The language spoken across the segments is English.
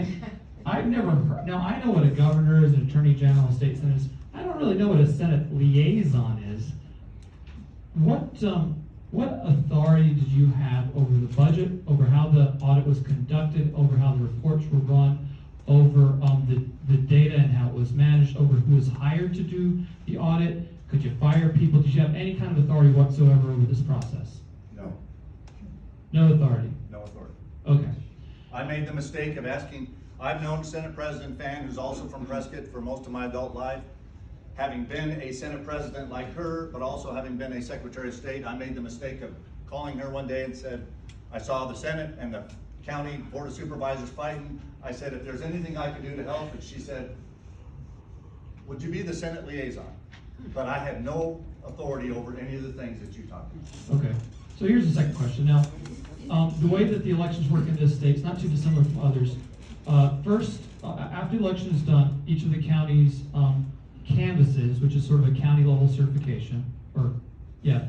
can't, I've never heard, now I know what a governor is, an attorney general, state senate is. I don't really know what a Senate liaison is. What authority did you have over the budget, over how the audit was conducted, over how the reports were run, over the data and how it was managed, over who was hired to do the audit? Could you fire people? Did you have any kind of authority whatsoever over this process? No. No authority? No authority. Okay. I made the mistake of asking, I've known Senate President Fan, who's also from Prescott, for most of my adult life. Having been a Senate President like her, but also having been a Secretary of State, I made the mistake of calling her one day and said, I saw the Senate and the County Board of Supervisors fighting. I said, if there's anything I can do to help, and she said, would you be the Senate liaison? But I had no authority over any of the things that you talked about. Okay, so here's the second question. Now, the way that the elections work in this state is not too dissimilar from others. First, after the election is done, each of the counties canvases, which is sort of a county level certification,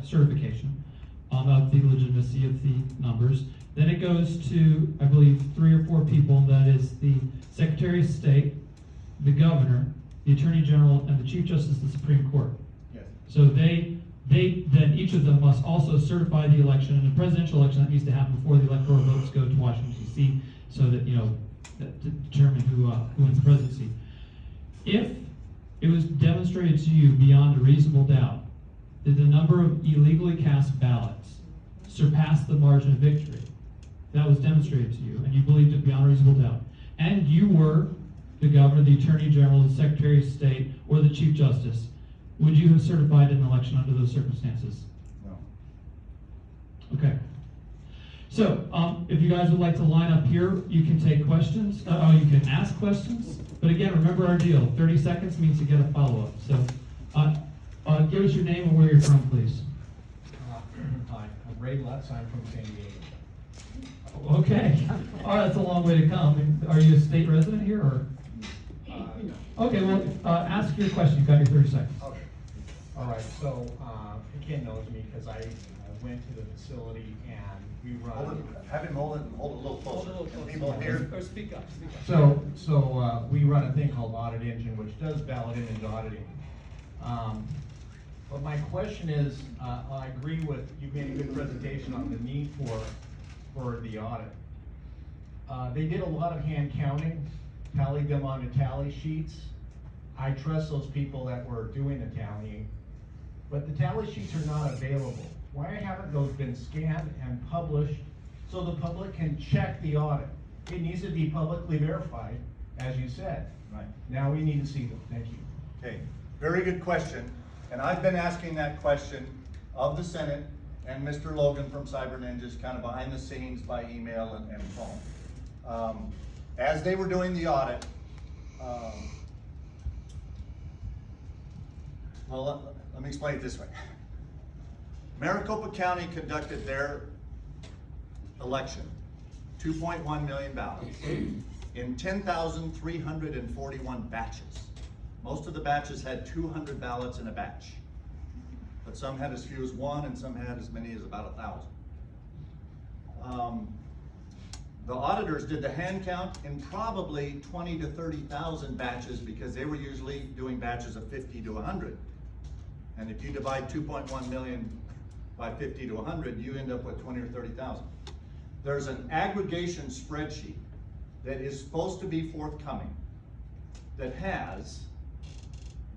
certification of the legitimacy of the numbers. Then it goes to, I believe, 3 or 4 people, that is the Secretary of State, the Governor, the Attorney General, and the Chief Justice of the Supreme Court. Yes. So they then each of them must also certify the election. In a presidential election, that needs to happen before the electoral votes go to Washington, D.C., so that, to determine who wins the presidency. If it was demonstrated to you beyond a reasonable doubt that the number of illegally cast ballots surpassed the margin of victory, that was demonstrated to you, and you believed it beyond a reasonable doubt, and you were the Governor, the Attorney General, the Secretary of State, or the Chief Justice, would you have certified an election under those circumstances? No. Okay. So, if you guys would like to line up here, you can take questions. You can ask questions. But again, remember our deal. 30 seconds means to get a follow-up. So, give us your name and where you're from, please. Hi, I'm Ray Lutz. I'm from San Diego. Okay. All right, that's a long way to come. Are you a state resident here, or? Okay, well, ask your question. You've got your 30 seconds. Okay. All right, so Ken knows me because I went to the facility and we run. Have him hold it a little closer. Can people hear? Or speak up, speak up. So we run a thing called Audit Engine, which does ballot in and auditing. But my question is, I agree with, you made a good presentation on the need for the audit. They did a lot of hand counting, tallied them onto tally sheets. I trust those people that were doing the tallying, but the tally sheets are not available. Why haven't those been scanned and published so the public can check the audit? It needs to be publicly verified, as you said. Right. Now we need to see them. Thank you. Okay, very good question. And I've been asking that question of the Senate and Mr. Logan from Cyber Ninjas, kind of behind the scenes by email and phone. As they were doing the audit, well, let me explain it this way. Maricopa County conducted their election, 2.1 million ballots, in 10,341 batches. Most of the batches had 200 ballots in a batch, but some had as few as 1 and some had as many as about 1,000. The auditors did the hand count in probably 20 to 30,000 batches because they were usually doing batches of 50 to 100. And if you divide 2.1 million by 50 to 100, you end up with 20 or 30,000. There's an aggregation spreadsheet that is supposed to be forthcoming that has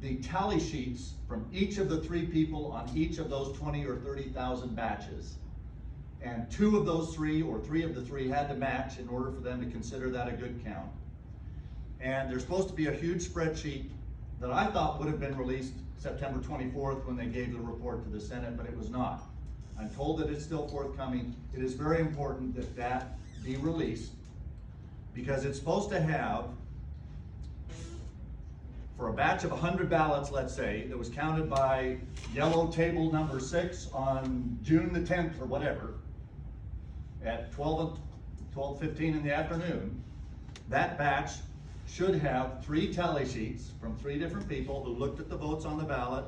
the tally sheets from each of the 3 people on each of those 20 or 30,000 batches. And 2 of those 3 or 3 of the 3 had to match in order for them to consider that a good count. And there's supposed to be a huge spreadsheet that I thought would have been released September 24th when they gave the report to the Senate, but it was not. I'm told that it's still forthcoming. It is very important that that be released because it's supposed to have, for a batch of 100 ballots, let's say, that was counted by yellow table number 6 on June the 10th or whatever, at 12:15 in the afternoon, that batch should have 3 tally sheets from 3 different people who looked at the votes on the ballot,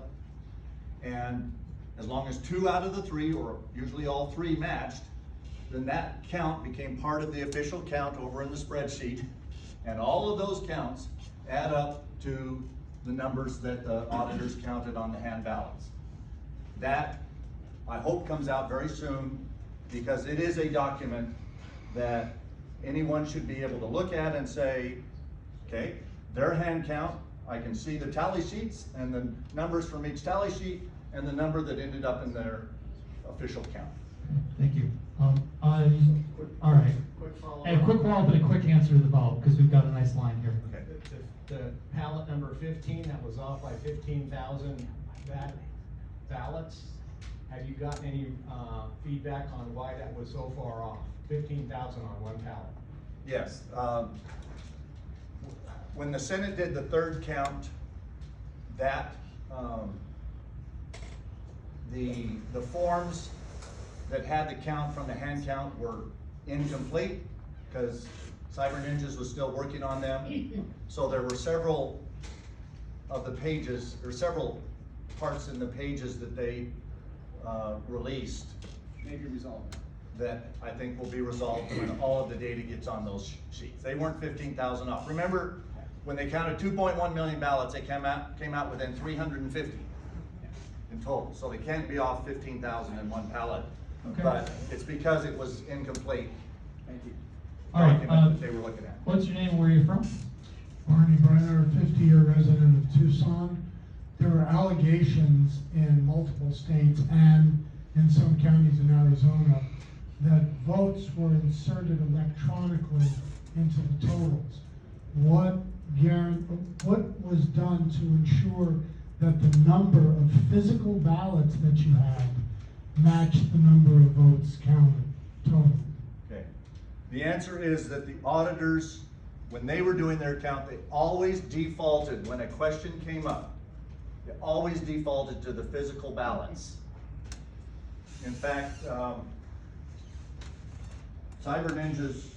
and as long as 2 out of the 3, or usually all 3, matched, then that count became part of the official count over in the spreadsheet, And all of those counts add up to the numbers that the auditors counted on the hand ballots. That, I hope, comes out very soon, because it is a document that anyone should be able to look at and say, okay, their hand count, I can see the tally sheets and the numbers from each tally sheet and the number that ended up in their official count. Thank you. All right. Quick follow-up. A quick follow-up and a quick answer to the vote, because we've got a nice line here. Okay. The ballot number 15, that was off by 15,000 ballots. Have you gotten any feedback on why that was so far off? 15,000 on one ballot. Yes. When the Senate did the third count, that the forms that had the count from the hand count were incomplete, because Cyber Ninjas was still working on them. So there were several of the pages, or several parts in the pages that they released. Maybe resolved. That I think will be resolved when all of the data gets on those sheets. They weren't 15,000 off. Remember, when they counted 2.1 million ballots, they came out within 350 in total. So they can't be off 15,000 in one ballot. Okay. But it's because it was incomplete Thank you. All right, document that they were looking at. what's your name and where are you from? Barney Brenner, 50-year resident of Tucson. There were allegations in multiple states and in some counties in Arizona that votes were inserted electronically into the totals. What was done to ensure that the number of physical ballots that you had matched the number of votes counted total? Okay. The answer is that the auditors, when they were doing their count, they always defaulted, when a question came up, they always defaulted to the physical ballots. In fact, Cyber Ninja's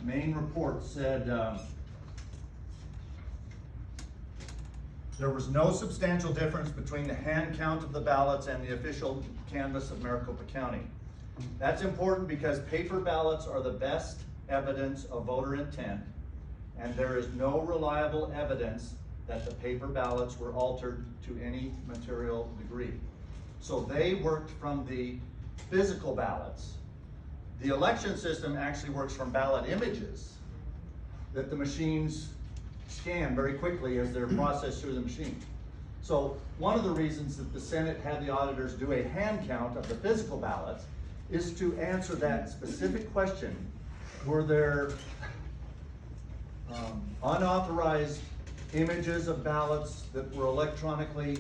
main report said there was no substantial difference between the hand count of the ballots and the official canvass of Maricopa County. That's important because paper ballots are the best evidence of voter intent, and there is no reliable evidence that the paper ballots were altered to any material degree. So they worked from the physical ballots. The election system actually works from ballot images that the machines scan very quickly as they're processed through the machine. So one of the reasons that the Senate had the auditors do a hand count of the physical ballots is to answer that specific question. Were there unauthorized images of ballots that were electronically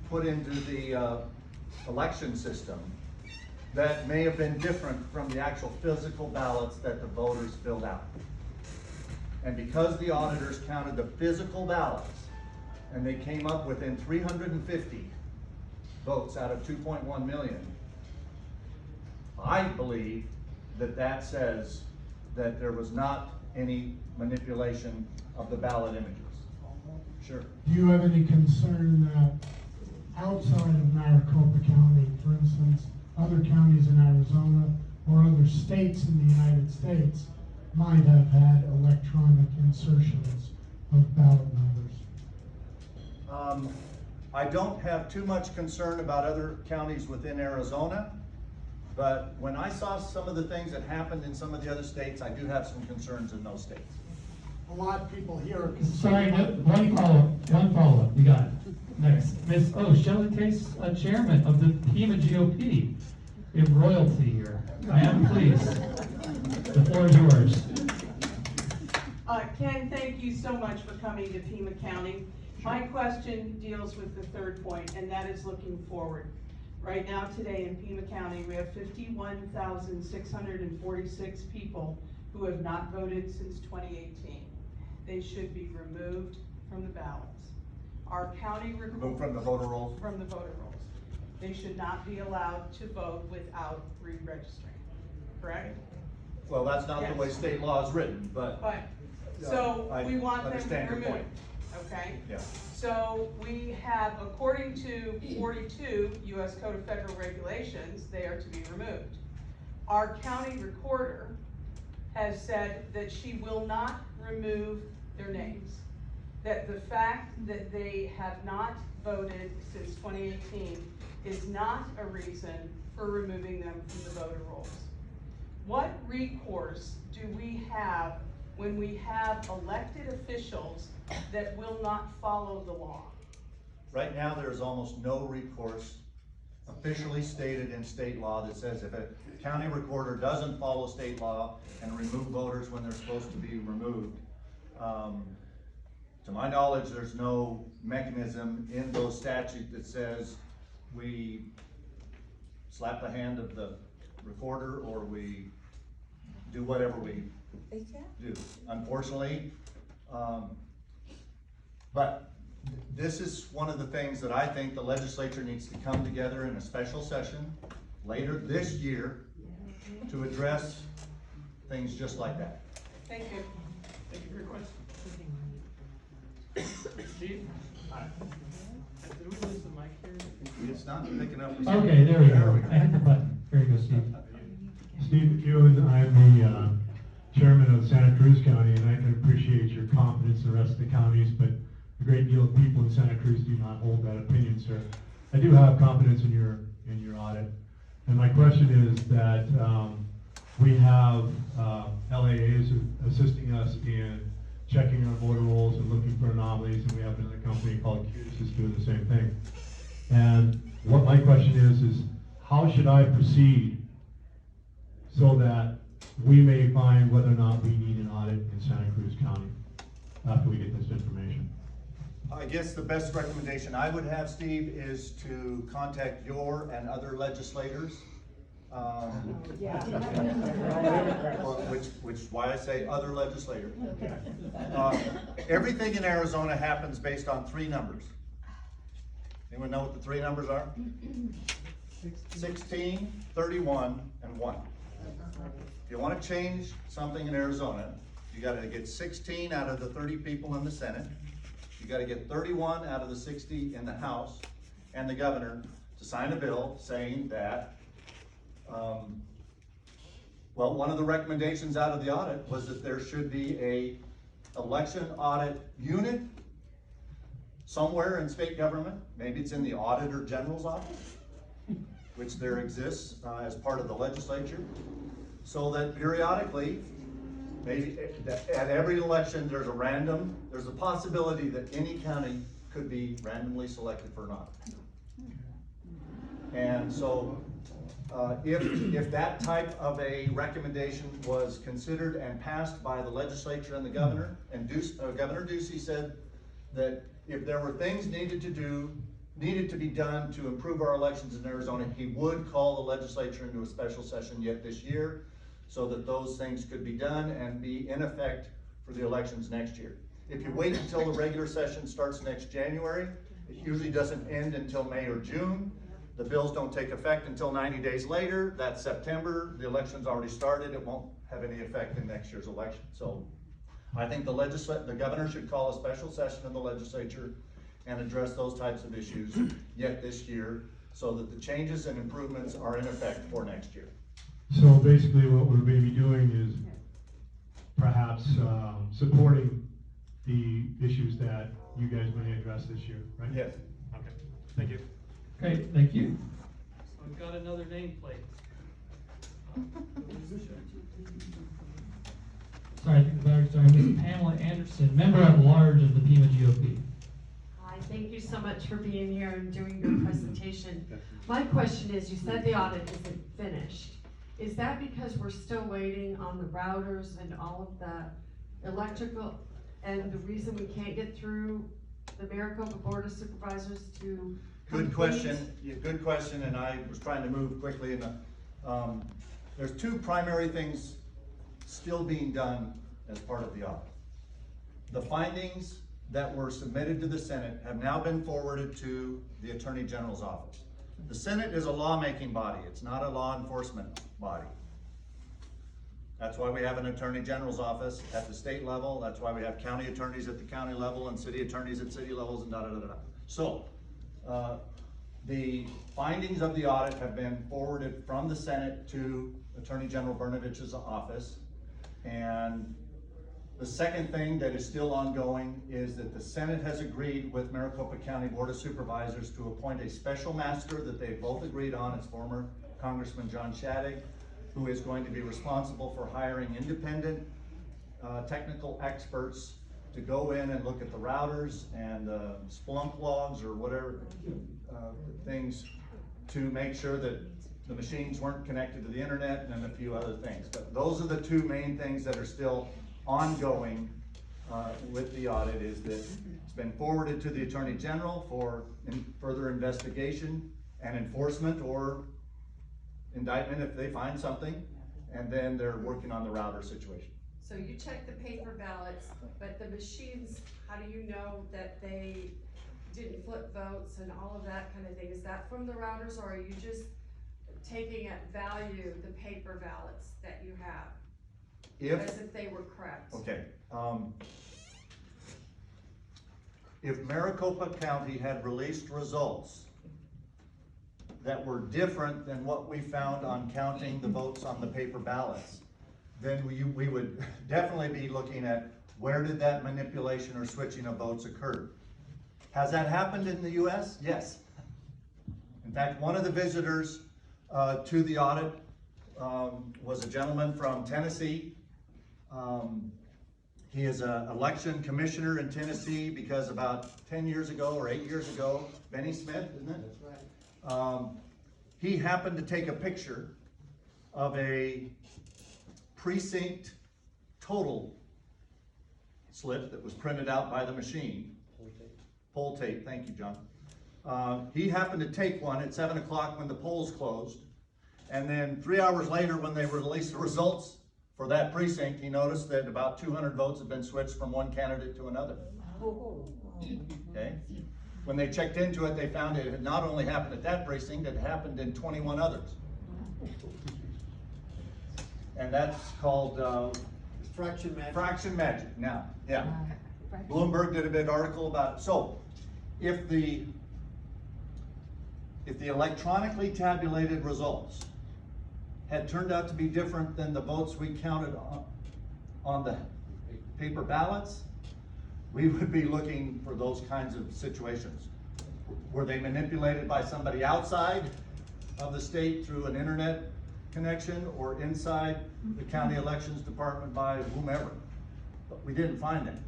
put into the election system that may have been different from the actual physical ballots that the voters filled out? And because the auditors counted the physical ballots and they came up within 350 votes out of 2.1 million, I believe that that says that there was not any manipulation of the ballot images. Sure. Do you have any concern that outside of Maricopa County, for instance, other counties in Arizona or other states in the United States might have had electronic insertions of ballot numbers? I don't have too much concern about other counties within Arizona, but when I saw some of the things that happened in some of the other states, I do have some concerns in those states. A lot of people here are Sorry, concerned. one follow-up, you got it. Next, Shelley Case, chairman of the Pima GOP. We have royalty here. I am pleased. The floor is yours. Ken, thank you so much for coming to Pima County. My question deals with the third point, and that is looking forward. Right now, today in Pima County, we have 51,646 people who have not voted since 2018. They should be removed from the ballots. Our county Move from the voter rolls. from the voter rolls. They should not be allowed to vote without re-registering, correct? Well, that's not the Yes. way state law is written, but. So I we want them understand your removed, point. okay? Yeah. So we have, according to 42 US Code of Federal Regulations, they are to be removed. Our county recorder has said that she will not remove their names. That the fact that they have not voted since 2018 is not a reason for removing them from the voter rolls. What recourse do we have when we have elected officials that will not follow the law? Right now, there is almost no recourse officially stated in state law that says if a county recorder doesn't follow state law and remove voters when they're supposed to be removed, to my knowledge, there's no mechanism in those statutes that says we slap the hand of the recorder or we do whatever we do. Unfortunately, but this is one of the things that I think the legislature needs to come together in a special session later this year to address things just like that. Thank you. Thank you for your question. Steve? Did we lose the mic here? It's not picking up. Okay, there we go. I hit the button. There you go, Steve. Steve Ewan, I'm the chairman of Santa Cruz County, and I can appreciate your confidence in the rest of the counties, but a great deal of people in Santa Cruz do not hold that opinion, sir. I do have confidence in your audit, and my question is that we have LAAs assisting us in checking our voter rolls and looking for anomalies, and we have another company called QS that's doing the same thing. And what my question is how should I proceed so that we may find whether or not we need an audit in Santa Cruz County after we get this information? I guess the best recommendation I would have, Steve, is to contact your and other legislators. Which is why I say other legislators. Everything in Arizona happens based on three numbers. Anyone know what the three numbers are? 16, 31, and 1. If you want to change something in Arizona, you got to get 16 out of the 30 people in the Senate. You got to get 31 out of the 60 in the House, and the governor to sign a bill saying that well, one of the recommendations out of the audit was that there should be a election audit unit somewhere in state government. Maybe it's in the Auditor General's office, which there exists as part of the legislature, so that periodically, maybe at every election, there's a possibility that any county could be randomly selected for an audit. And so, if that type of a recommendation was considered and passed by the legislature and the governor, and Governor Ducey said that if there were things needed to be done to improve our elections in Arizona, he would call the legislature into a special session yet this year, so that those things could be done and be in effect for the elections next year. If you wait until the regular session starts next January, it usually doesn't end until May or June. The bills don't take effect until 90 days later. That's September. The election's already started. It won't have any effect in next year's election. So I think the governor should call a special session of the legislature and address those types of issues yet this year, so that the changes and improvements are in effect for next year. So basically what we're maybe doing is perhaps supporting the issues that you guys may address this year, right? Yes. Okay, thank you. Great, thank you. So we've got another nameplate. Sorry, I think the battery's dying. Ms. Pamela Anderson, member at large of the Pima GOP. Hi, thank you so much for being here and doing your presentation. My question is, you said the audit isn't finished. Is that because we're still waiting on the routers and all of the electrical, and the reason we can't get through the Maricopa Board of Supervisors to Good complete? question. Yeah, good question, and I was trying to move quickly. And there's two primary things still being done as part of the audit. The findings that were submitted to the Senate have now been forwarded to the Attorney General's office. The Senate is a lawmaking body. It's not a law enforcement body. That's why we have an Attorney General's office at the state level. That's why we have county attorneys at the county level and city attorneys at city levels and da-da-da-da. So, the findings of the audit have been forwarded from the Senate to Attorney General Brnovich's office. And the second thing that is still ongoing is that the Senate has agreed with Maricopa County Board of Supervisors to appoint a special master that they both agreed on. It's former Congressman John Shadegg, who is going to be responsible for hiring independent technical experts to go in and look at the routers and Splunk logs or whatever things to make sure that the machines weren't connected to the internet, and then a few other things. But those are the two main things that are still ongoing with the audit, is that it's been forwarded to the Attorney General for further investigation and enforcement or indictment if they find something, and then they're working on the router situation. So you check the paper ballots, but the machines, how do you know that they didn't flip votes and all of that kind of thing? Is that from the routers, or are you just taking at value the paper ballots that you have? As if they were correct? Okay. If Maricopa County had released results that were different than what we found on counting the votes on the paper ballots, then we would definitely be looking at where did that manipulation or switching of votes occur. Has that happened in the US? Yes. In fact, one of the visitors to the audit was a gentleman from Tennessee. He is an election commissioner in Tennessee because about 10 years ago or 8 years ago, Benny Smith, isn't it? That's right. He happened to take a picture of a precinct total slip that was printed out by the machine. Poll tape, thank you, John. He happened to take one at 7 o'clock when the polls closed, and then 3 hours later when they released the results for that precinct, he noticed that about 200 votes had been switched from one candidate to another. Okay? When they checked into it, they found it had not only happened at that precinct, it happened in 21 others. And that's called Fraction magic. fraction magic. Now, yeah. Bloomberg did a big article about it. So, if the electronically tabulated results had turned out to be different than the votes we counted on the paper ballots, we would be looking for those kinds of situations. Were they manipulated by somebody outside of the state through an internet connection, or inside the county elections department by whomever? But we didn't find them.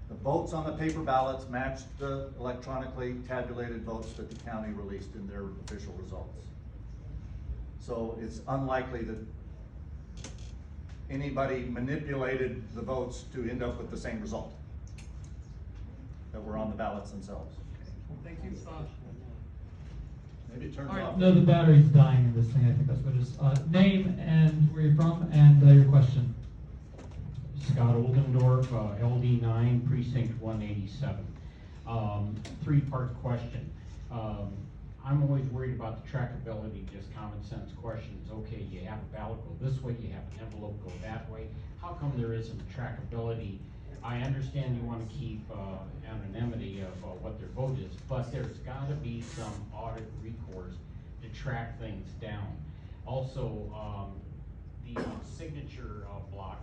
The votes on the paper ballots matched the electronically tabulated votes that the county released in their official results. So it's unlikely that anybody manipulated the votes to end up with the same result that were on the ballots themselves. Thank you. Maybe it turns All right, off. no, the battery's dying in this thing, I think that's what it is. Name and where you're from, and your question. Scott Oldendorf, LD9, Precinct 187. Three-part question. I'm always worried about the trackability, just common sense questions. Okay, you have a ballot go this way, you have an envelope go that way. How come there isn't trackability? I understand you want to keep anonymity of what their vote is, but there's got to be some audit recourse to track things down. Also, the signature block,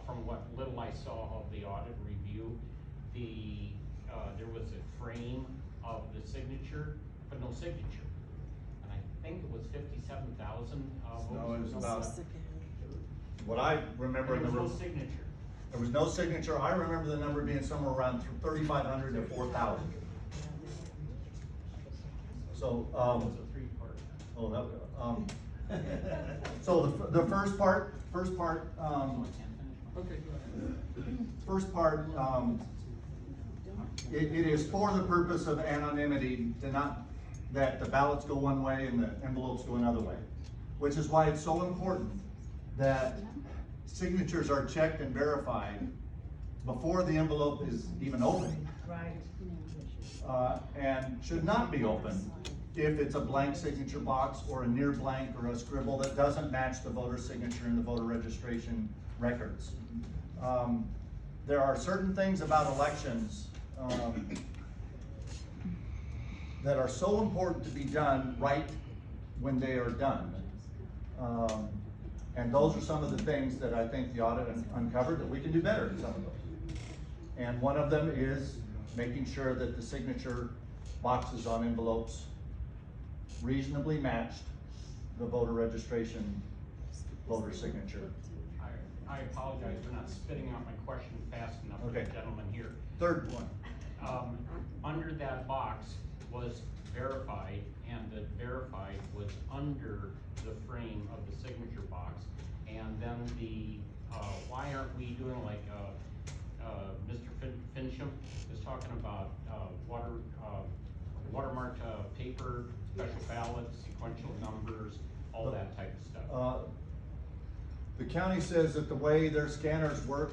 from what little I saw of the audit review, there was a frame of the signature, but no signature. And I think it was 57,000 votes. No, it was about, what I remember, There was no signature. there was no signature. I remember the number being somewhere around 3,500 to 4,000. So, It was a three-part. oh, that, so the first part, Okay, go ahead. first part, it is for the purpose of anonymity, to not, that the ballots go one way and the envelopes go another way. Which is why it's so important that signatures are checked and verified before the envelope is even opened. Right. And should not be open if it's a blank signature box or a near blank or a scribble that doesn't match the voter signature in the voter registration records. There are certain things about elections that are so important to be done right when they are done. And those are some of the things that I think the audit uncovered that we can do better in some of those. And one of them is making sure that the signature boxes on envelopes reasonably matched the voter registration voter signature. I apologize for not spitting out my question fast enough for the Okay. gentleman here. Third one. Under that box was verified, and the verified was under the frame of the signature box. And then why aren't we doing like, Mr. Fincham is talking about, watermarked, paper, special ballots, sequential numbers, all that type of stuff? The county says that the way their scanners work,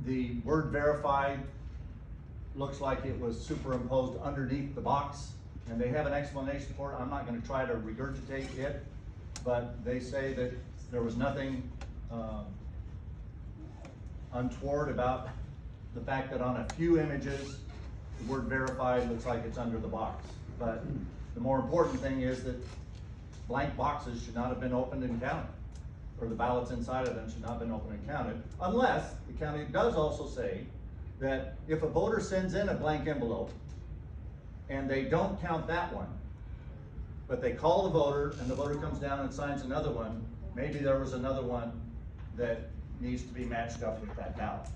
the word verified looks like it was superimposed underneath the box, and they have an explanation for it. I'm not gonna try to regurgitate it, but they say that there was nothing untoward about the fact that on a few images, the word verified looks like it's under the box. But the more important thing is that blank boxes should not have been opened and counted, or the ballots inside of them should not have been opened and counted, unless the county does also say that if a voter sends in a blank envelope and they don't count that one, but they call the voter and the voter comes down and signs another one, maybe there was another one that needs to be matched up with that ballot.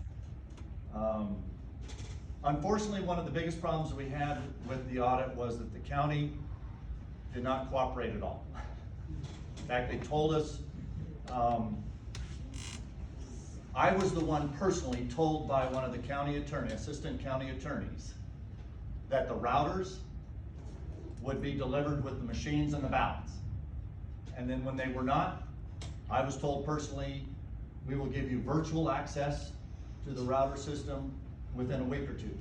Unfortunately, one of the biggest problems we had with the audit was that the county did not cooperate at all. In fact, they told us, I was the one personally told by one of the assistant county attorneys, that the routers would be delivered with the machines and the ballots. And then when they were not, I was told personally, we will give you virtual access to the router system within a week or two.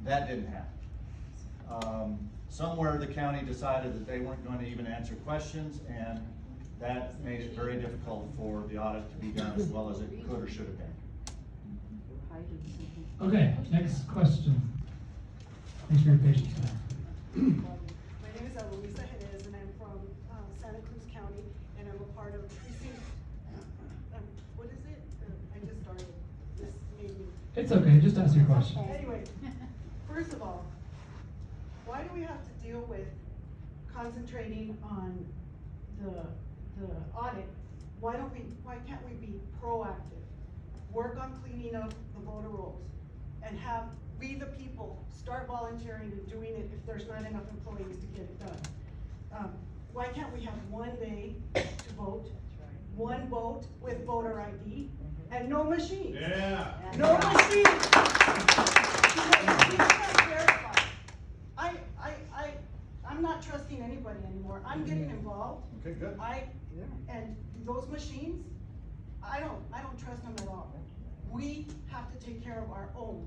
That didn't happen. Somewhere the county decided that they weren't going to even answer questions, and that made it very difficult for the audit to be done as well as it could or should have been. Okay, next question. Thanks for your patience, man. My name is Eloisa Jerez, and I'm from Santa Cruz County, and I'm a part of precinct, what is it? I just started, this made me. It's okay, just ask your question. Anyway, first of all, why do we have to deal with concentrating on the audit? Why can't we be proactive? Work on cleaning up the voter rolls and have we the people start volunteering and doing it if there's not enough employees to get it done. Why can't we have one day to vote, one vote with voter ID, and no machine? Yeah. No machine! Because we can't verify. I'm not trusting anybody anymore. I'm getting involved. Okay, good. And those machines, I don't trust them at all. We have to take care of our own.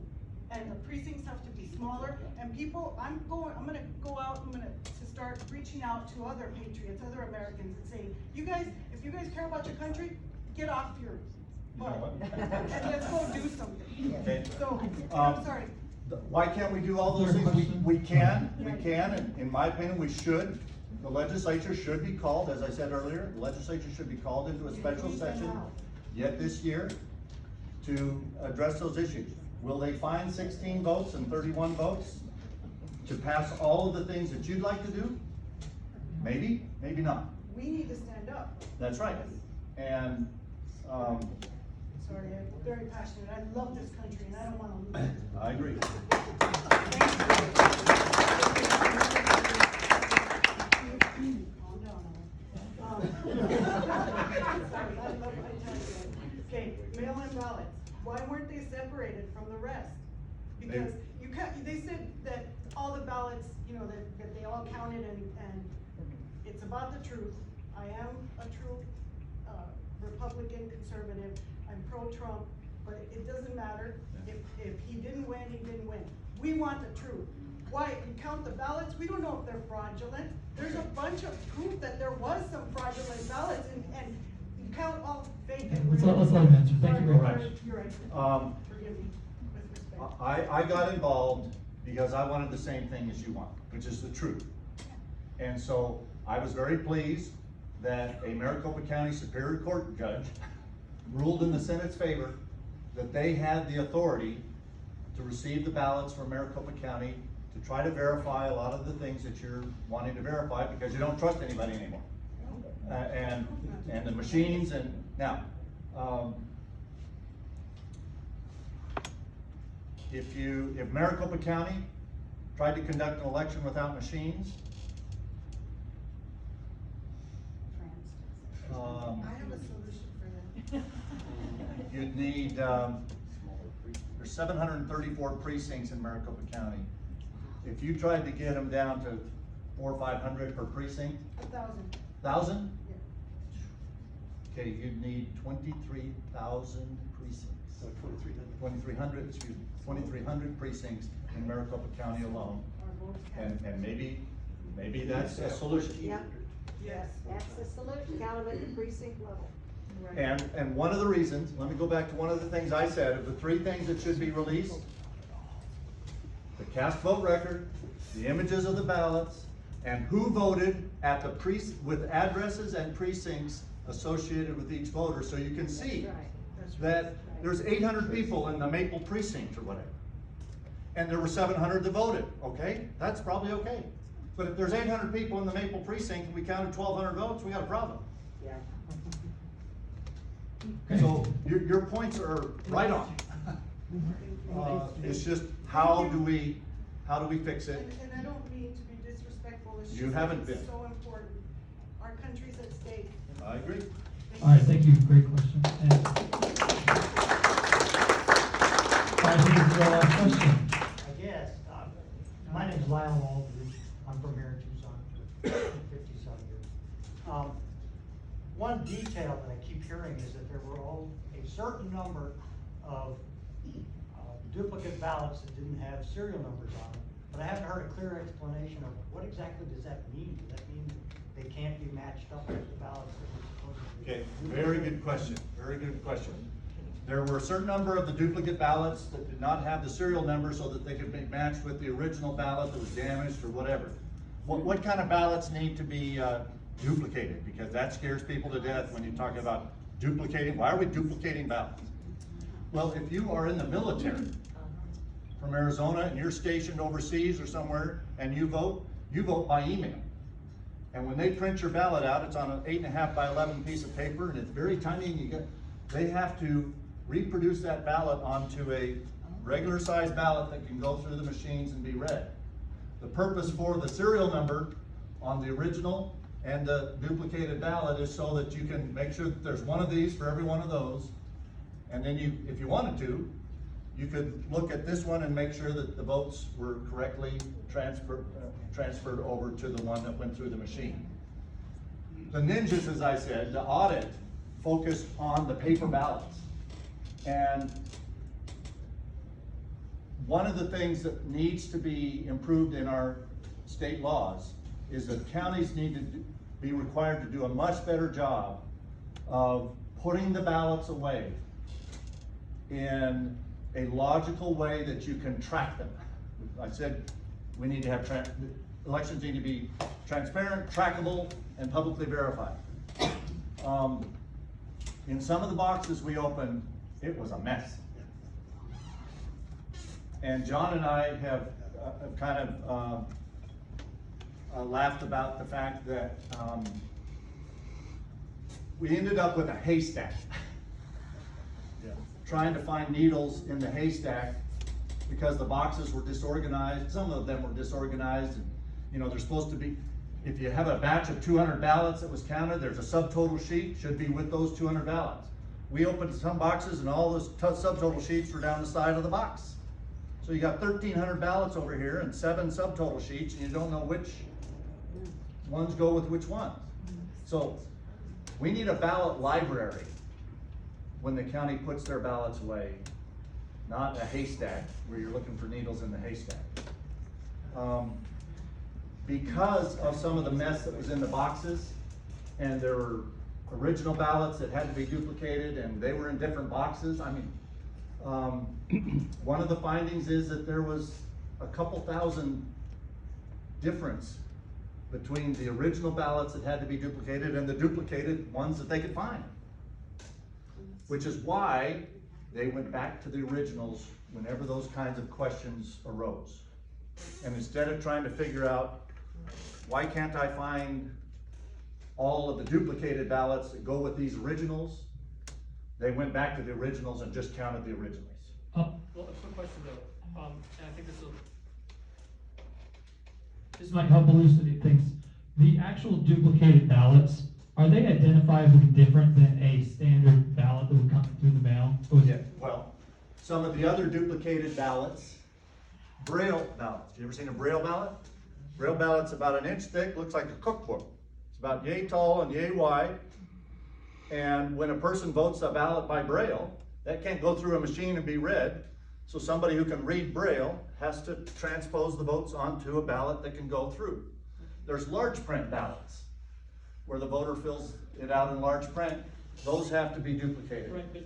And the precincts have to be smaller, and people, I'm gonna go out, to start reaching out to other patriots, other Americans, and saying, you guys, if you guys care about your country, get off your butt, and let's go do something. Okay. So, I'm sorry. Why can't we do all those Third things? question. We can, and in my opinion, we should. The legislature should be called, as I said earlier, the legislature should be called into a special session yet this year to address those issues. Will they find 16 votes and 31 votes to pass all of the things that you'd like to do? Maybe, maybe not. We need to stand up. That's right. And, Sorry, I'm very passionate. I love this country, and I don't wanna lose it. I agree. Calm down. Okay, mail-in ballots, why weren't they separated from the rest? Because you can't, they said that all the ballots, that they all counted, and it's about the truth. I am a true Republican conservative, I'm pro-Trump, but it doesn't matter. If he didn't win, he didn't win. We want the truth. Why, you count the ballots, we don't know if they're fraudulent. There's a bunch of proof that there was some fraudulent ballots, and you count all fake. Let's let him answer. Thank you very much. You're right. Forgive me, with respect. I got involved because I wanted the same thing as you want, which is the truth. And so I was very pleased that a Maricopa County Superior Court judge ruled in the Senate's favor that they had the authority to receive the ballots from Maricopa County to try to verify a lot of the things that you're wanting to verify because you don't trust anybody anymore. And the machines and, now, if Maricopa County tried to conduct an election without machines, I have a solution for that. you'd need, there's 734 precincts in Maricopa County. If you tried to get them down to 400 or 500 per precinct, 1,000. 1,000? Yeah. Okay, you'd need 23,000 precincts. 2,300, excuse me, 2,300 precincts in Maricopa County alone. Our votes count. And maybe that's a solution. Yeah, Yes. that's the solution, count them at the precinct level. Right. And one of the reasons, let me go back to one of the things I said, of the 3 things that should be released: the cast vote record, the images of the ballots, and who voted at the with addresses and precincts associated with each voter, so you can see That's right. that there's 800 people in the Maple precinct or whatever. And there were 700 that voted, okay? That's probably okay. But if there's 800 people in the Maple precinct, and we counted 1,200 votes, we got a problem. Yeah. Okay. So your points are right on. It's just, how do we fix it? And I don't mean to be disrespectful, it's You just haven't that it's been. so important. Our country's at stake. I agree. All right, thank you, great question. And I think it's our last question. I guess, my name is Lionel Aldridge, I'm from here in Tucson for 57 years. One detail that I keep hearing is that there were a certain number of duplicate ballots that didn't have serial numbers on them, but I haven't heard a clear explanation of what exactly does that mean? Does that mean they can't be matched up with the ballots that were supposed to be? Okay, very good question, very good question. There were a certain number of the duplicate ballots that did not have the serial number so that they could be matched with the original ballot that was damaged or whatever. What kind of ballots need to be duplicated? Because that scares people to death when you talk about duplicating. Why are we duplicating ballots? Well, if you are in the military from Arizona and you're stationed overseas or somewhere and you vote by email. And when they print your ballot out, it's on an 8.5 by 11 piece of paper, and it's very tiny, and they have to reproduce that ballot onto a regular size ballot that can go through the machines and be read. The purpose for the serial number on the original and the duplicated ballot is so that you can make sure that there's one of these for every one of those. And then you, if you wanted to, you could look at this one and make sure that the votes were correctly transferred over to the one that went through the machine. The ninjas, as I said, the audit focused on the paper ballots. And one of the things that needs to be improved in our state laws is that counties need to be required to do a much better job of putting the ballots away in a logical way that you can track them. I said we need to have elections need to be transparent, trackable, and publicly verified. In some of the boxes we opened, it was a mess. And John and I have kind of laughed about the fact that we ended up with a haystack. Trying to find needles in the haystack because the boxes were disorganized. Some of them were disorganized, and you know, they're supposed to be, if you have a batch of 200 ballots that was counted, there's a subtotal sheet, should be with those 200 ballots. We opened some boxes and all those subtotal sheets were down the side of the box. So you got 1,300 ballots over here and 7 subtotal sheets, and you don't know which ones go with which ones. So we need a ballot library when the county puts their ballots away, not a haystack where you're looking for needles in the haystack. Because of some of the mess that was in the boxes, and there were original ballots that had to be duplicated and they were in different boxes. I mean, one of the findings is that there was a couple thousand difference between the original ballots that had to be duplicated and the duplicated ones that they could find. Which is why they went back to the originals whenever those kinds of questions arose. And instead of trying to figure out, why can't I find all of the duplicated ballots that go with these originals, they went back to the originals and just counted the originals. Oh, Well, a quick question though, and I think this might help elucidate things. The actual duplicated ballots, are they identifiably different than a standard ballot that would come through the mail? Or is Yeah, it- well, some of the other duplicated ballots, Braille ballots. You ever seen a Braille ballot? Braille ballot's about an inch thick, looks like a cookbook. It's about yay tall and yay wide. And when a person votes a ballot by Braille, that can't go through a machine and be read. So somebody who can read Braille has to transpose the votes onto a ballot that can go through. There's large print ballots, where the voter fills it out in large print. Those have to be duplicated. right, but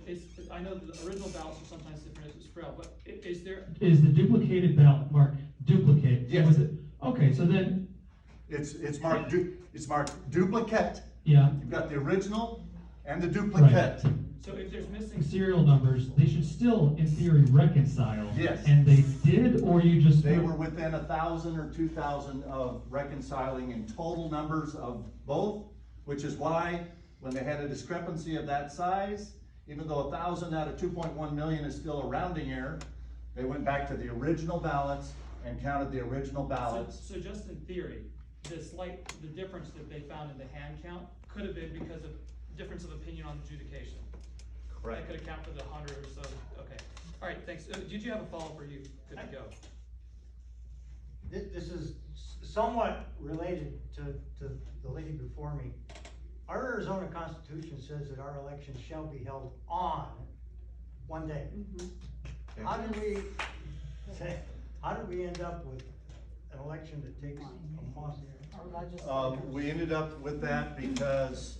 I know the original ballots are sometimes different as it's Braille, but is there, Is the duplicated ballot marked duplicate? Yes. Was it? Okay, so then, It's marked duplicate. yeah. You've got the original and the duplicate. so if there's missing, Serial numbers, they should still, in theory, reconcile. Yes. And they did, or you just? They were within 1,000 or 2,000 of reconciling in total numbers of both, which is why when they had a discrepancy of that size, even though 1,000 out of 2.1 million is still a rounding error, they went back to the original ballots and counted the original ballots. so just in theory, the difference that they found in the hand count could have been because of difference of opinion on adjudication. That Correct. could account for the 100 or so, okay. All right, thanks. Did you have a follow-up or you good to go? This is somewhat related to the lady before me. Our Arizona Constitution says that our elections shall be held on one day. How did we end up with an election that takes a month? We ended up with that because,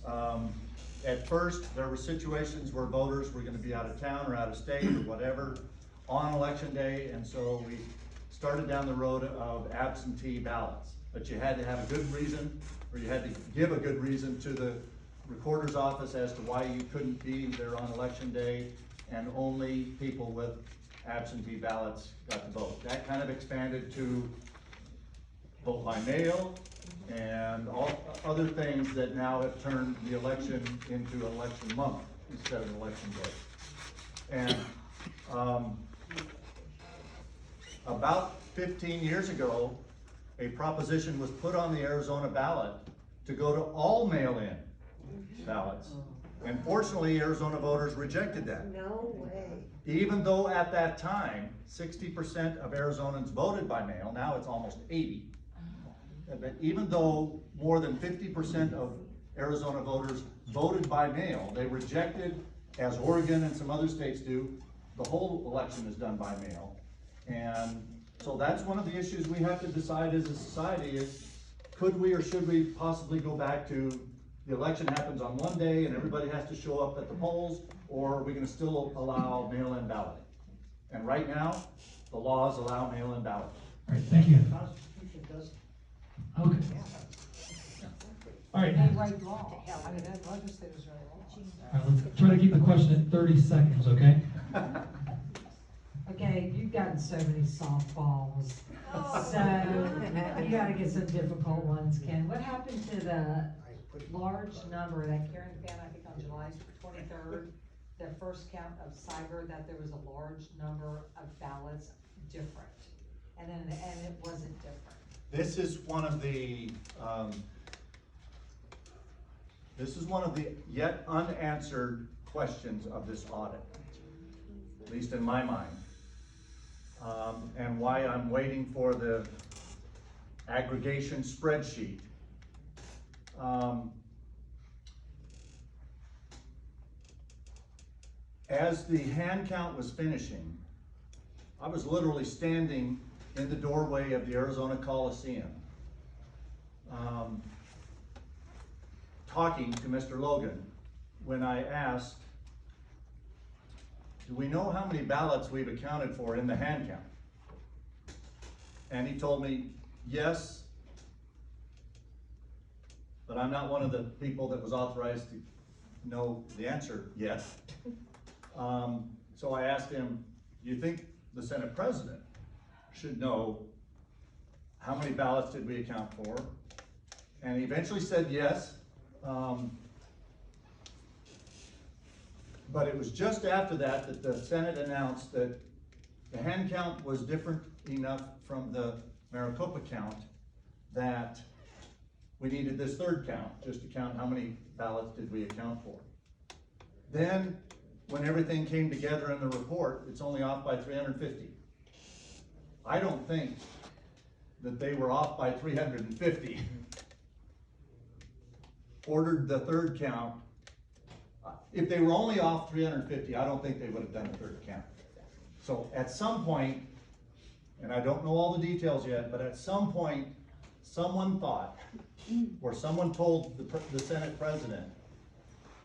at first, there were situations where voters were gonna be out of town or out of state or whatever on election day, and so we started down the road of absentee ballots. But you had to have a good reason, or you had to give a good reason to the recorder's office as to why you couldn't be there on election day, and only people with absentee ballots got to vote. That kind of expanded to vote by mail, and all other things that now have turned the election into election month instead of election day. And, about 15 years ago, a proposition was put on the Arizona ballot to go to all mail-in ballots. And fortunately, Arizona voters rejected that. No way. Even though at that time, 60% of Arizonans voted by mail, now it's almost 80. But even though more than 50% of Arizona voters voted by mail, they rejected, as Oregon and some other states do, the whole election is done by mail. And so that's one of the issues we have to decide as a society is, could we or should we possibly go back to the election happens on one day and everybody has to show up at the polls, or are we gonna still allow mail-in balloting? And right now, the laws allow mail-in balloting. All right, thank you. The Constitution does. Okay. All right. They write law. I mean, that legislators write law. All right, let's try to keep the question at 30 seconds, okay? Okay, you've gotten so many softballs, so you gotta get some difficult ones, Ken. What happened to the large number that Karen found, I think on July 23rd, the first count of cyber, that there was a large number of ballots different, and it wasn't different? This is one of the, yet unanswered questions of this audit, at least in my mind. And why I'm waiting for the aggregation spreadsheet. As the hand count was finishing, I was literally standing in the doorway of the Arizona Coliseum, talking to Mr. Logan, when I asked, do we know how many ballots we've accounted for in the hand count? And he told me, yes, but I'm not one of the people that was authorized to know the answer yet. So I asked him, do you think the Senate President should know how many ballots did we account for? And he eventually said yes. But it was just after that that the Senate announced that the hand count was different enough from the Maricopa count that we needed this third count, just to count how many ballots did we account for. Then, when everything came together in the report, it's only off by 350. I don't think that they were off by 350. Ordered the third count. If they were only off 350, I don't think they would have done a third count. So at some point, and I don't know all the details yet, but at some point, someone thought, or someone told the Senate President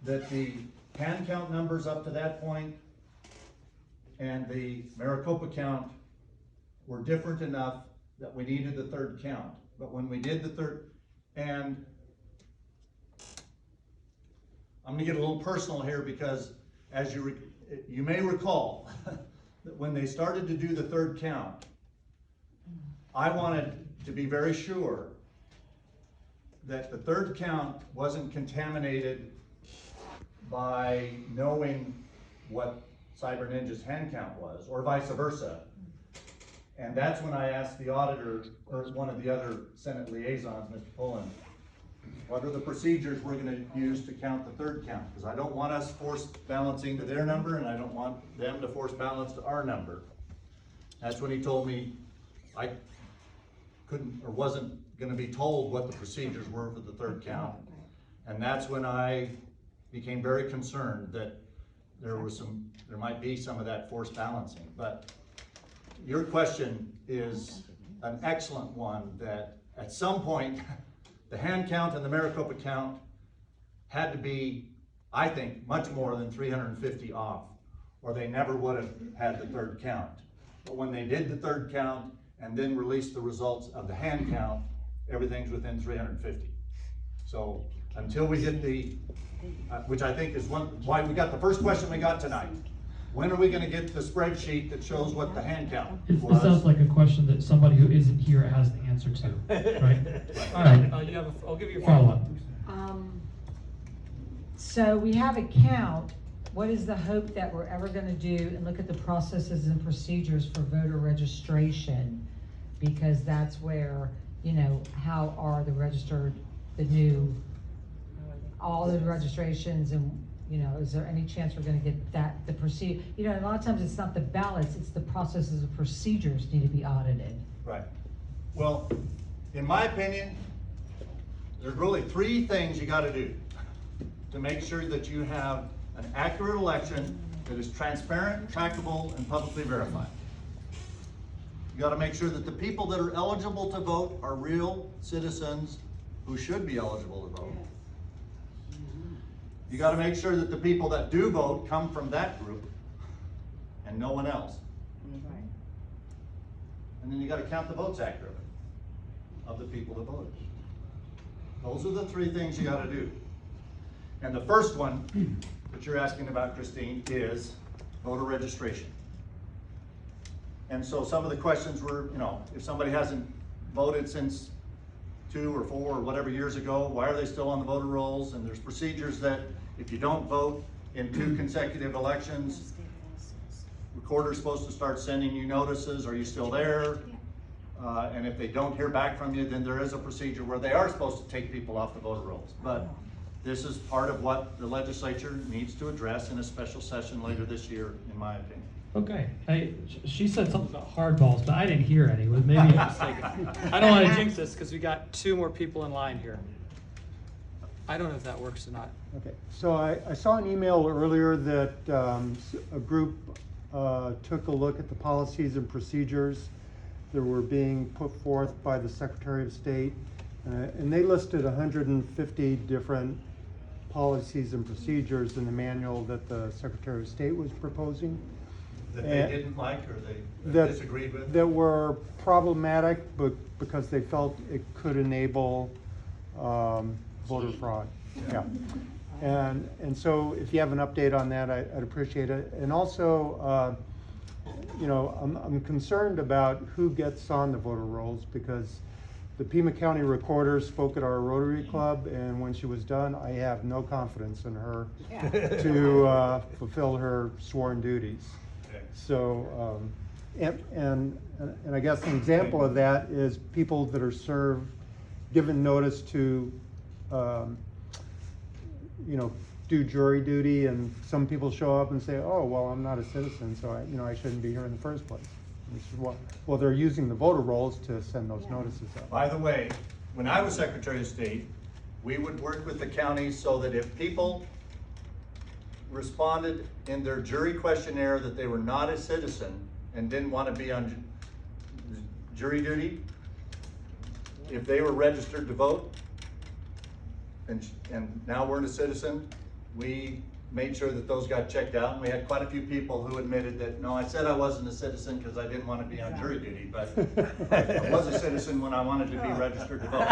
that the hand count numbers up to that point and the Maricopa count were different enough that we needed the third count. But when we did the third, and I'm gonna get a little personal here because as you may recall that when they started to do the third count, I wanted to be very sure that the third count wasn't contaminated by knowing what Cyber Ninja's hand count was, or vice versa. And that's when I asked the auditor, or one of the other Senate liaisons, Mr. Pullen, what are the procedures we're gonna use to count the third count? Because I don't want us force balancing to their number, and I don't want them to force balance to our number. That's when he told me I couldn't, or wasn't gonna be told what the procedures were for the third count. And that's when I became very concerned that there might be some of that forced balancing. But your question is an excellent one, that at some point, the hand count and the Maricopa count had to be, I think, much more than 350 off, or they never would have had the third count. But when they did the third count and then released the results of the hand count, everything's within 350. So until we get the, which I think is why we got the first question we got tonight. When are we gonna get the spreadsheet that shows what the hand count It was? sounds like a question that somebody who isn't here has the answer to, right? All right, I'll give you a follow-up. So we have a count. What is the hope that we're ever gonna do and look at the processes and procedures for voter registration? Because that's where, you know, how are the registered, the new, all the registrations, and, you know, is there any chance we're gonna get that, the procedure? You know, a lot of times it's not the ballots, it's the processes and procedures need to be audited. Right. Well, in my opinion, there's really three things you gotta do to make sure that you have an accurate election that is transparent, trackable, and publicly verified. You gotta make sure that the people that are eligible to vote are real citizens who should be eligible to vote. You gotta make sure that the people that do vote come from that group and no one else. And then you gotta count the votes accurately of the people that voted. Those are the three things you gotta do. And the first one that you're asking about, Christine, is voter registration. And so some of the questions were, you know, if somebody hasn't voted since 2 or 4 or whatever years ago, why are they still on the voter rolls? And there's procedures that if you don't vote in 2 consecutive elections, recorder's supposed to start sending you notices, are you still there? And if they don't hear back from you, then there is a procedure where they are supposed to take people off the voter rolls. But this is part of what the legislature needs to address in a special session later this year, in my opinion. Okay, hey, she said something about hardballs, but I didn't hear any, maybe I'm mistaken. I don't wanna jinx this, cause we got 2 more people in line here. I don't know if that works or not. Okay, so I saw an email earlier that a group took a look at the policies and procedures that were being put forth by the Secretary of State, and they listed 150 different policies and procedures in the manual that the Secretary of State was proposing. That they didn't like or they disagreed with? That were problematic, but because they felt it could enable voter fraud. Yeah. And so if you have an update on that, I'd appreciate it. And also, you know, I'm concerned about who gets on the voter rolls, because the Pima County Recorder spoke at our Rotary Club, and when she was done, I have no confidence in her to fulfill her sworn duties. So, and I guess an example of that is people that are served, given notice to, you know, do jury duty, and some people show up and say, oh, well, I'm not a citizen, so I shouldn't be here in the first place. Which is what, well, they're using the voter rolls to send those notices out. By the way, when I was Secretary of State, we would work with the counties so that if people responded in their jury questionnaire that they were not a citizen and didn't want to be on jury duty, if they were registered to vote and now weren't a citizen, we made sure that those got checked out, and we had quite a few people who admitted that, no, I said I wasn't a citizen because I didn't want to be on jury duty, but I was a citizen when I wanted to be registered to vote.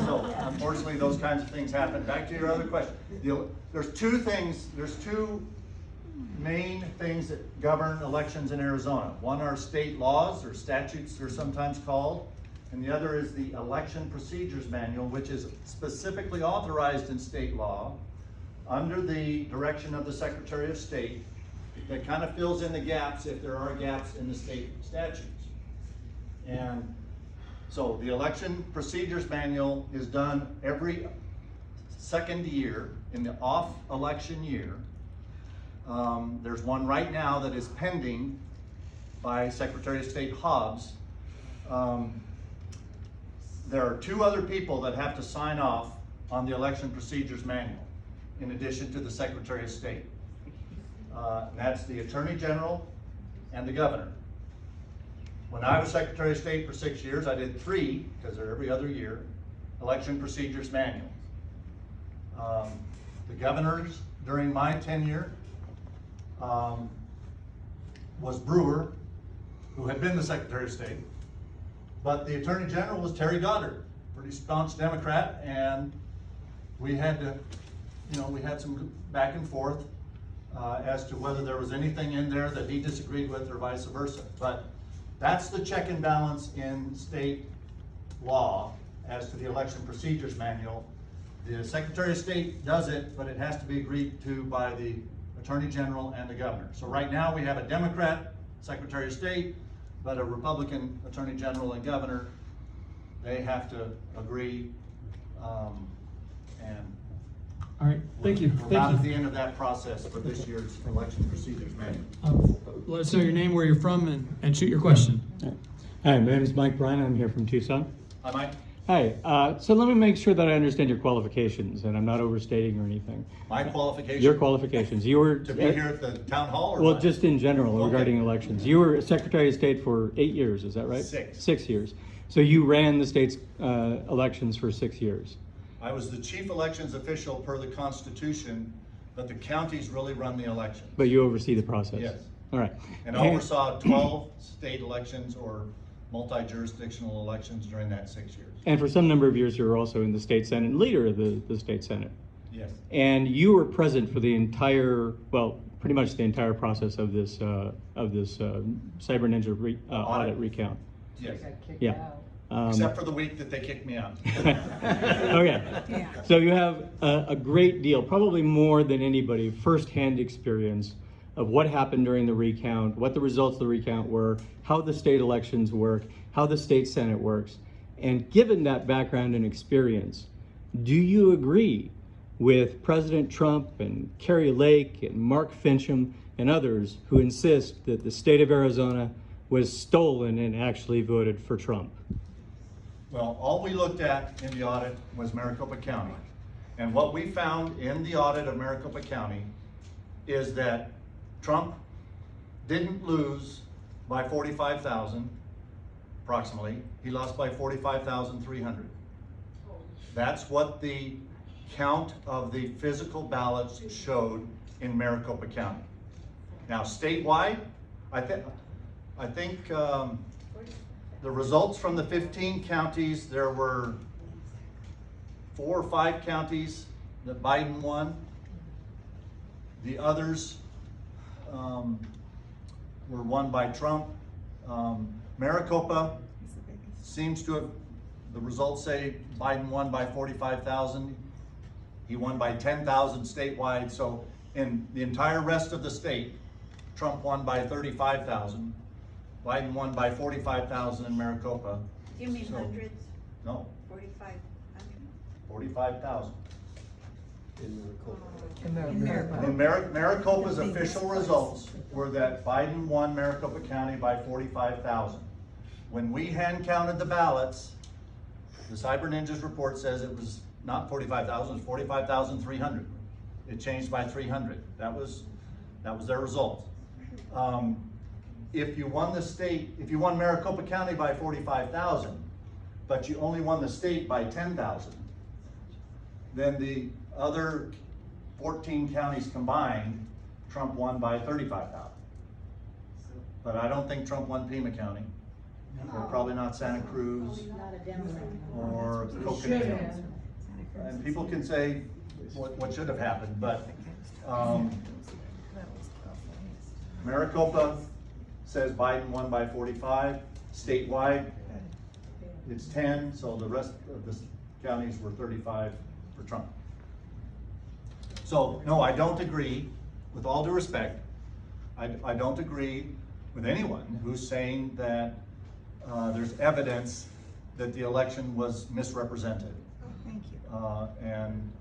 So unfortunately, those kinds of things happen. Back to your other question. There's two main things that govern elections in Arizona. One are state laws, or statutes they're sometimes called, and the other is the Election Procedures Manual, which is specifically authorized in state law under the direction of the Secretary of State, that kind of fills in the gaps if there are gaps in the state statutes. And so the Election Procedures Manual is done every second year in the off-election year. There's one right now that is pending by Secretary of State Hobbs. There are two other people that have to sign off on the Election Procedures Manual, in addition to the Secretary of State. And that's the Attorney General and the Governor. When I was Secretary of State for 6 years, I did 3, because they're every other year, Election Procedures Manuals. The Governor's, during my tenure, was Brewer, who had been the Secretary of State, but the Attorney General was Terry Goddard, pretty staunch Democrat, and we had to, you know, we had some back and forth as to whether there was anything in there that he disagreed with or vice versa. But that's the check and balance in state law as to the Election Procedures Manual. The Secretary of State does it, but it has to be agreed to by the Attorney General and the Governor. So right now we have a Democrat Secretary of State, but a Republican Attorney General and Governor. They have to agree, and All right, thank you. we're about at the end of that process for this year's Election Procedures Manual. Let us know your name, where you're from, and shoot your question. Hi, my name is Mike Bryan. I'm here from Tucson. Hi, Mike. Hi. So let me make sure that I understand your qualifications, and I'm not overstating or anything. My qualifications? Your qualifications. You were To be here at the town hall, or well, what? just in general Okay. regarding elections. You were Secretary of State for 8 years. Is that right? 6. 6 years. So you ran the state's elections for 6 years. I was the chief elections official per the Constitution, but the counties really run the election. But you oversee the process. Yes. All right. And I oversaw 12 state elections or multi-jurisdictional elections during that 6 years. And for some number of years, you were also in the state senate and leader of the state senate. Yes. And you were present for the entire, well, pretty much the entire process of this Cyber Ninja audit recount. Yes. Yeah. Except for the week that they kicked me out. Okay. So you have a great deal, probably more than anybody, firsthand experience of what happened during the recount, what the results of the recount were, how the state elections work, how the state senate works. And given that background and experience, do you agree with President Trump and Kari Lake and Mark Fincham and others who insist that the state of Arizona was stolen and actually voted for Trump? Well, all we looked at in the audit was Maricopa County. And what we found in the audit of Maricopa County is that Trump didn't lose by 45,000, approximately. He lost by 45,300. That's what the count of the physical ballots showed in Maricopa County. Now, statewide, I think the results from the 15 counties, there were 4 or 5 counties that Biden won. The others were won by Trump. Maricopa seems to have, the results say Biden won by 45,000. He won by 10,000 statewide. So in the entire rest of the state, Trump won by 35,000. Biden won by 45,000 in Maricopa. You mean So- hundreds? No, 4,500? 45,000. In Maricopa. In Maricopa's official results were that Biden won Maricopa County by 45,000. When we hand counted the ballots, the Cyber Ninjas report says it was not 45,000, it was 45,300. It changed by 300. That was their result. If you won the state, if you won Maricopa County by 45,000, but you only won the state by 10,000, then the other 14 counties combined, Trump won by 35,000. But I don't think Trump won Pima County, or probably not Santa Cruz, or Coconino. And people can say what should have happened, but Maricopa says Biden won by 45. Statewide, it's 10, so the rest of the counties were 35 for Trump. So, no, I don't agree, with all due respect, I don't agree with anyone who's saying that there's evidence that the election was misrepresented. Thank you. And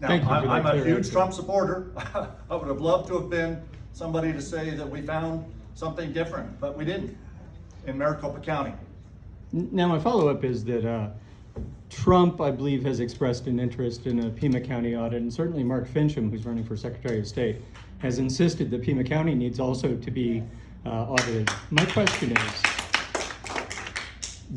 now, Thank you for that I'm a clear huge answer. Trump supporter. I would have loved to have been somebody to say that we found something different, but we didn't in Maricopa County. Now, my follow-up is that Trump, I believe, has expressed an interest in a Pima County audit, and certainly Mark Fincham, who's running for Secretary of State, has insisted that Pima County needs also to be audited. My question is,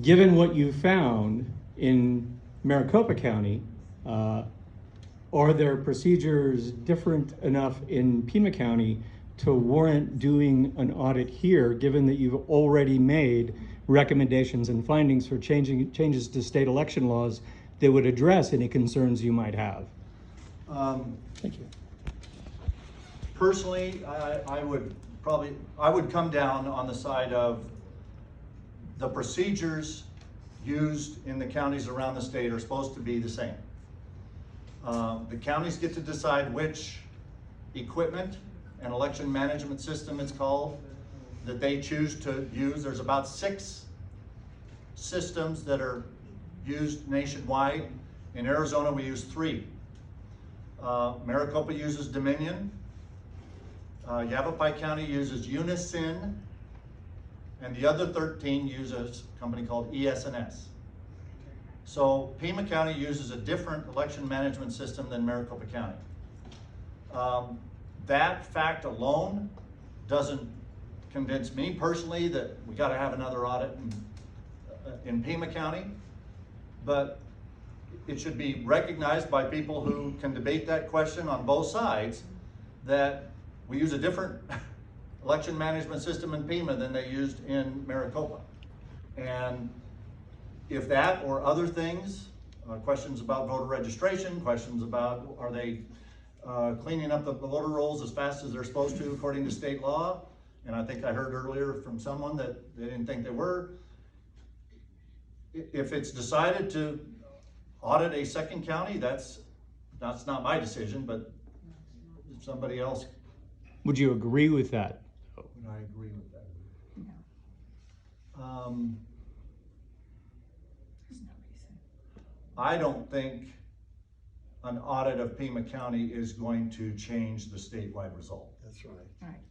given what you found in Maricopa County, are there procedures different enough in Pima County to warrant doing an audit here, given that you've already made recommendations and findings for changes to state election laws that would address any concerns you might have? Thank you. Personally, I would come down on the side of the procedures used in the counties around the state are supposed to be the same. The counties get to decide which equipment and election management system, it's called, that they choose to use. There's about 6 systems that are used nationwide. In Arizona, we use 3. Maricopa uses Dominion. Yavapai County uses Unison. And the other 13 uses a company called ES&S. So Pima County uses a different election management system than Maricopa County. That fact alone doesn't convince me personally that we got to have another audit in Pima County, but it should be recognized by people who can debate that question on both sides that we use a different election management system in Pima than they used in Maricopa. And if that or other things, questions about voter registration, questions about are they cleaning up the voter rolls as fast as they're supposed to according to state law, and I think I heard earlier from someone that they didn't think they were. If it's decided to audit a second county, that's not my decision, but somebody else. Would you agree with that? Would I agree with that? No. I don't think an audit of Pima County is going to change the statewide result. That's right. Right.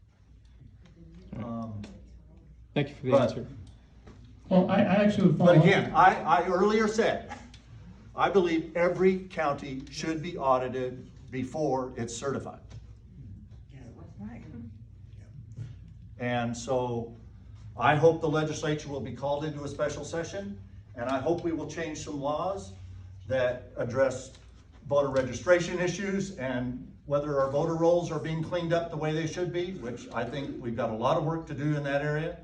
Thank you for the But- answer. Well, I actually would follow But up. again, I earlier said, I believe every county should be audited before it's certified. Right. And so I hope the legislature will be called into a special session, and I hope we will change some laws that address voter registration issues and whether our voter rolls are being cleaned up the way they should be, which I think we've got a lot of work to do in that area.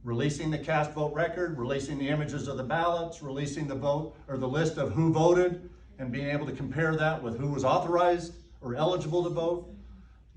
Releasing the cast vote record, releasing the images of the ballots, releasing the vote or the list of who voted, and being able to compare that with who was authorized or eligible to vote.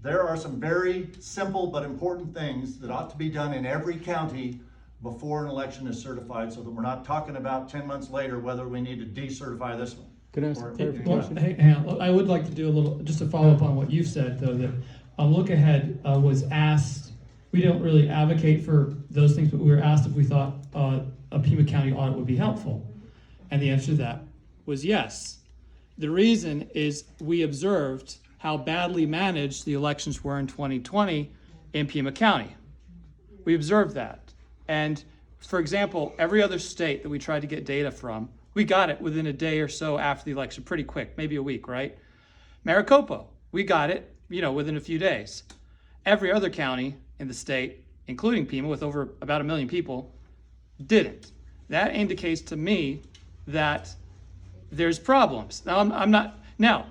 There are some very simple but important things that ought to be done in every county before an election is certified, so that we're not talking about 10 months later whether we need to decertify this one. Can I ask a Or- clarification? Hang on, I would like to do a little, just to follow up on what you've said, though, that Look Ahead was asked, we don't really advocate for those things, but we were asked if we thought a Pima County audit would be helpful. And the answer to that was yes. The reason is we observed how badly managed the elections were in 2020 in Pima County. We observed that. And for example, every other state that we tried to get data from, we got it within a day or so after the election, pretty quick, maybe a week, right? Maricopa, we got it, within a few days. Every other county in the state, including Pima, with over about 1 million people, didn't. That indicates to me that there's problems. Now, I'm not, now,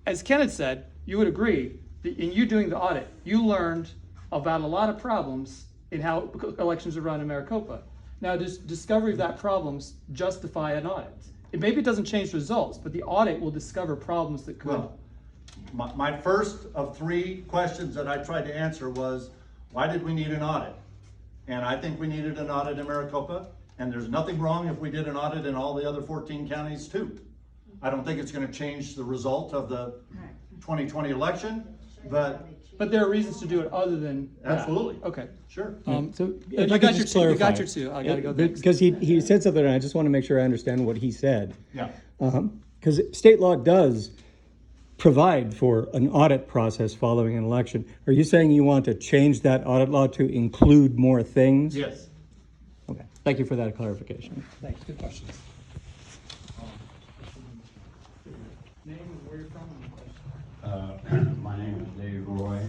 as Kenneth said, you would agree that in you doing the audit, you learned about a lot of problems in how elections are run in Maricopa. Now, does discovery of that problems justify an audit? Maybe it doesn't change results, but the audit will discover problems that could. Well, my first of 3 questions that I tried to answer was, why did we need an audit? And I think we needed an audit in Maricopa, and there's nothing wrong if we did an audit in all the other 14 counties too. I don't think it's going to change the result of the 2020 election, but there are reasons to do it other than that. absolutely. Okay. Sure. So you if I could got just your two. You clarify. got your two. I gotta go next. Because he said something, and I just want to make sure I understand what he said. Yeah. Because state law does provide for an audit process following an election. Are you saying you want to change that audit law to include more things? Yes. Okay, thank you for that clarification. Thanks. Good questions. Name and where you're from and question. My name is Dave Roy.